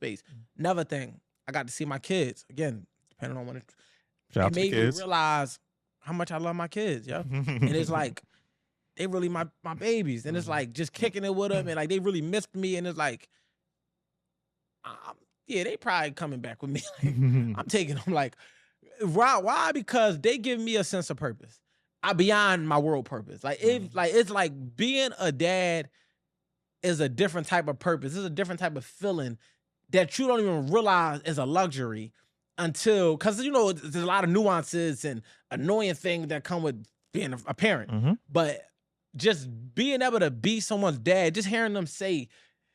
space. Another thing, I got to see my kids again. Depending on when it made me realize how much I love my kids, yo. And it's like they really my babies, and it's like just kicking it with them, and like they really missed me, and it's like, yeah, they probably coming back with me. Like, I'm taking them like, why? Because they give me a sense of purpose. Beyond my world purpose. Like it's like being a dad is a different type of purpose. It's a different type of feeling that you don't even realize is a luxury until, because you know there's a lot of nuances and annoying things that come with being a parent. But just being able to be someone's dad, just hearing them say,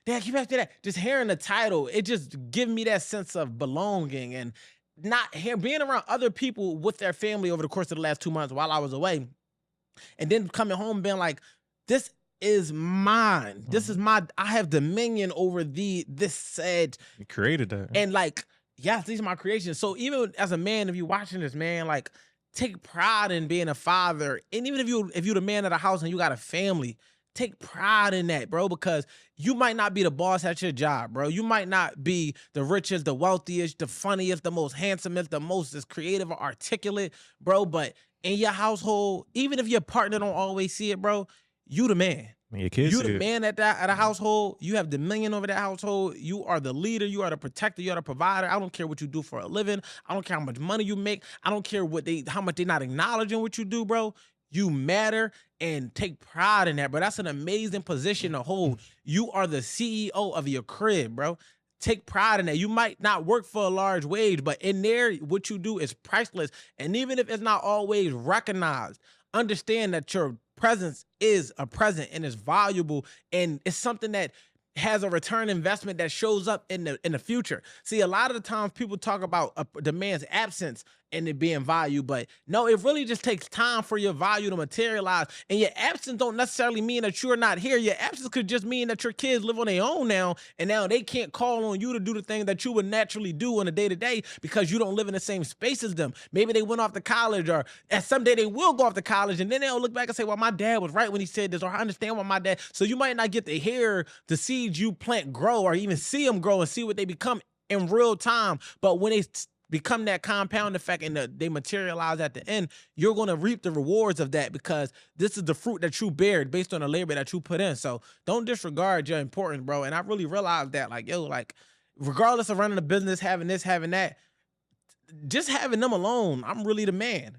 "Dad, keep after that," just hearing the title, it just gives me that sense of belonging, and being around other people with their family over the course of the last 2 months while I was away, and then coming home being like, this is mine. This is I have dominion over this said. You created that. And like, yes, these are my creations. So even as a man, if you're watching this, man, like take pride in being a father. And even if you're the man of the house and you got a family, take pride in that, bro, because you might not be the boss at your job, bro. You might not be the richest, the wealthiest, the funniest, the most handsomest, the most creative or articulate, bro. But in your household, even if your partner don't always see it, bro, you the man. Your kids you the man at a household. You have dominion over that household. You are the leader. You are the protector. You are the provider. I don't care what you do for a living. I don't care how much money you make. I don't care how much they not acknowledging what you do, bro. You matter, and take pride in that, bro. That's an amazing position to hold. You are the CEO of your crib, bro. Take pride in that. You might not work for a large wage, but in there, what you do is priceless. And even if it's not always recognized, understand that your presence is a present and it's valuable, and it's something that has a return investment that shows up in the future. See, a lot of the times people talk about the man's absence and it being value, but no, it really just takes time for your value to materialize. And your absence don't necessarily mean that you're not here. Your absence could just mean that your kids live on their own now, and now they can't call on you to do the thing that you would naturally do on a day-to-day because you don't live in the same space as them. Maybe they went off to college, or someday they will go off to college, and then they'll look back and say, well, my dad was right when he said this, or I understand why my dad. So you might not get to hear the seeds you plant grow, or even see them grow and see what they become in real time. But when they become that compound effect and they materialize at the end, you're going to reap the rewards of that, because this is the fruit that you bear based on the labor that you put in. So don't disregard your importance, bro. And I really realized that, like, yo, like, regardless of running a business, having this, having that, just having them alone, I'm really the man.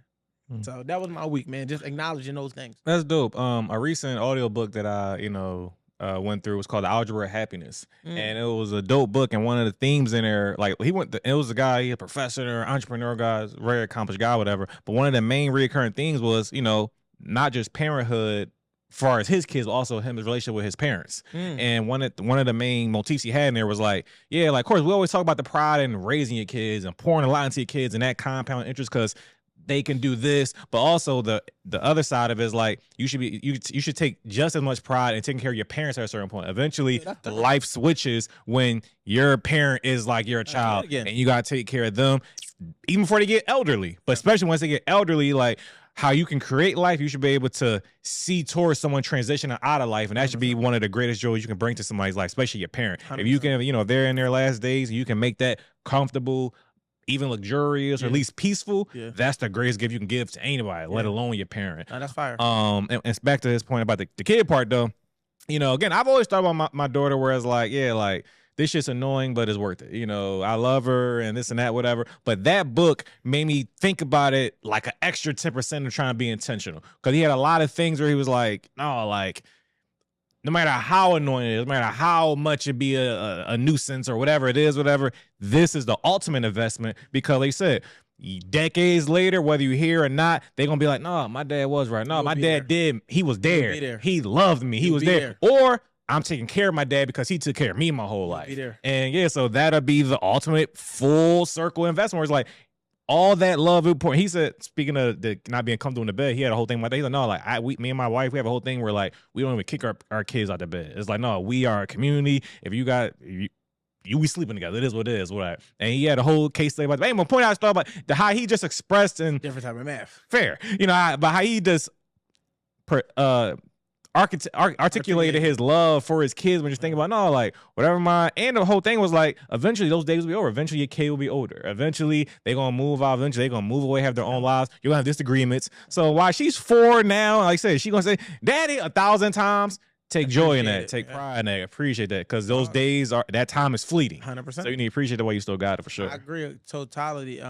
So that was my week, man. Just acknowledging those things. That's dope. A recent audiobook that I went through was called The Algebra of Happiness, and it was a dope book. And one of the themes in there, like it was a guy, a professor, entrepreneur guy, very accomplished guy, whatever. But one of the main recurring themes was, not just parenthood, as far as his kids, but also his relationship with his parents. And one of the main motifs he had in there was like, yeah, like, of course, we always talk about the pride in raising your kids and pouring a lot into your kids and that compound interest because they can do this, but also the other side of it is like you should take just as much pride in taking care of your parents at a certain point. Eventually, life switches when your parent is like your child, and you gotta take care of them even before they get elderly. But especially once they get elderly, like how you can create life, you should be able to see towards someone transitioning out of life, and that should be one of the greatest joys you can bring to somebody's life, especially your parent. 100%. If you can, if they're in their last days, you can make that comfortable, even luxurious, or at least peaceful, that's the greatest gift you can give to anybody, let alone your parent. That's fire. And it's back to his point about the kid part, though. Again, I've always thought about my daughter, whereas like, like, this shit's annoying, but it's worth it. I love her and this and that, whatever. But that book made me think about it like an extra 10% of trying to be intentional. Because he had a lot of things where he was like, no, like, no matter how annoying it is, no matter how much it be a nuisance or whatever it is, this is the ultimate investment, because like I said, decades later, whether you hear or not, they're going to be like, no, my dad was right. No, my dad did. He was there. He loved me. He was there. Or I'm taking care of my dad because he took care of me my whole life. And so that'll be the ultimate full circle investment, where it's like, all that love important. He said, speaking of the not being comfortable in the bed, he had a whole thing about that. He's like, no, like me and my wife, we have a whole thing where like we don't even kick our kids out the bed. It's like, no, we are a community. If you we sleeping together. It is what it is. What? And he had a whole case study about. Hey, I'm gonna point out stuff about how he just expressed in different type of math. Fair, but how he just articulated his love for his kids when you're thinking about, no, like whatever and the whole thing was like, eventually those days will be over. Eventually your kid will be older. Eventually they're going to move out. Eventually they're going to move away, have their own lives. You're going to have disagreements. So while she's 4 now, like I said, she's going to say, Daddy 1,000 times. Take joy in that. Take pride in that. Appreciate that. Because those days that time is fleeting. 100%. So you need to appreciate the way you still got it for sure. I agree. Totality.